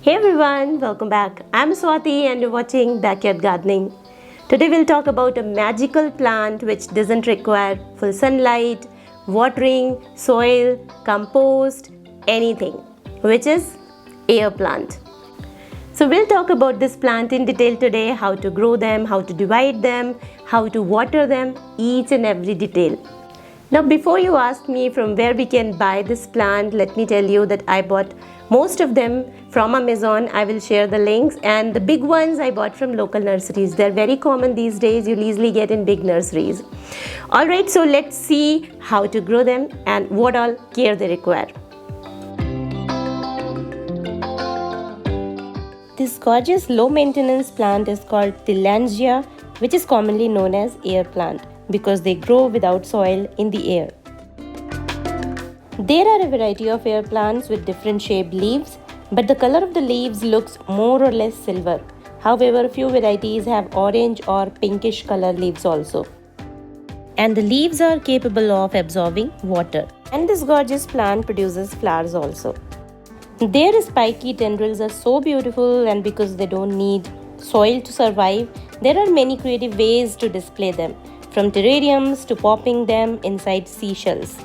Hey everyone, welcome back. I'm Swati and you're watching Backyard Gardening. Today we'll talk about a magical plant which doesn't require full sunlight, watering, soil, compost, anything, which is air plant. So we'll talk about this plant in detail today, how to grow them, how to divide them, how to water them, each and every detail. Now before you ask me from where we can buy this plant, let me tell you that I bought most of them from Amazon. I will share the links, and the big ones I bought from local nurseries. They're very common these days, you'll easily get in big nurseries. Alright, so let's see how to grow them and what all care they require. This gorgeous low maintenance plant is called Tillandsia, which is commonly known as air plant, because they grow without soil in the air. There are a variety of air plants with different shaped leaves, but the color of the leaves looks more or less silver. However, a few varieties have orange or pinkish color leaves also. And the leaves are capable of absorbing water. And this gorgeous plant produces flowers also. Their spiky tendrils are so beautiful, and because they don't need soil to survive, there are many creative ways to display them, from terrariums to popping them inside seashells.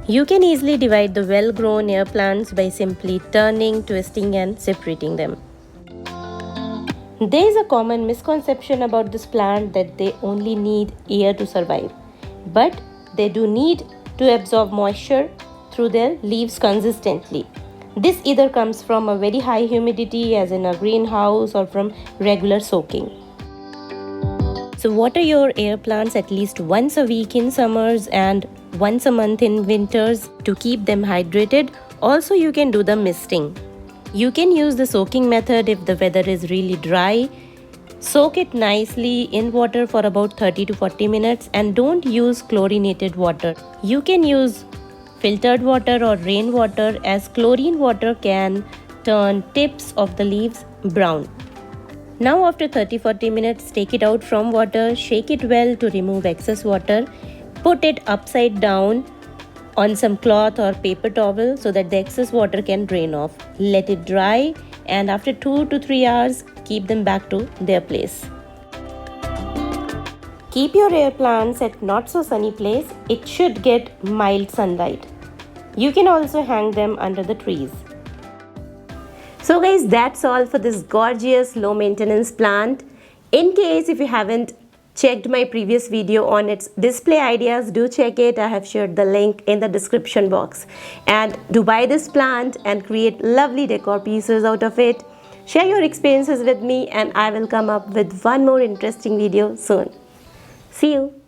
You can easily divide the well-grown air plants by simply turning, twisting and separating them. There is a common misconception about this plant that they only need air to survive, but they do need to absorb moisture through their leaves consistently. This either comes from a very high humidity as in a greenhouse or from regular soaking. So water your air plants at least once a week in summers and once a month in winters to keep them hydrated. Also, you can do the misting. You can use the soaking method if the weather is really dry. Soak it nicely in water for about 30 to 40 minutes and don't use chlorinated water. You can use filtered water or rainwater, as chlorine water can turn tips of the leaves brown. Now after 30-40 minutes, take it out from water, shake it well to remove excess water, put it upside down on some cloth or paper towel so that the excess water can drain off. Let it dry, and after 2 to 3 hours, keep them back to their place. Keep your air plants at not so sunny place. It should get mild sunlight. You can also hang them under the trees. So guys, that's all for this gorgeous low maintenance plant. In case if you haven't checked my previous video on its display ideas, do check it. I have shared the link in the description box. And do buy this plant and create lovely decor pieces out of it. Share your experiences with me and I will come up with one more interesting video soon. See you.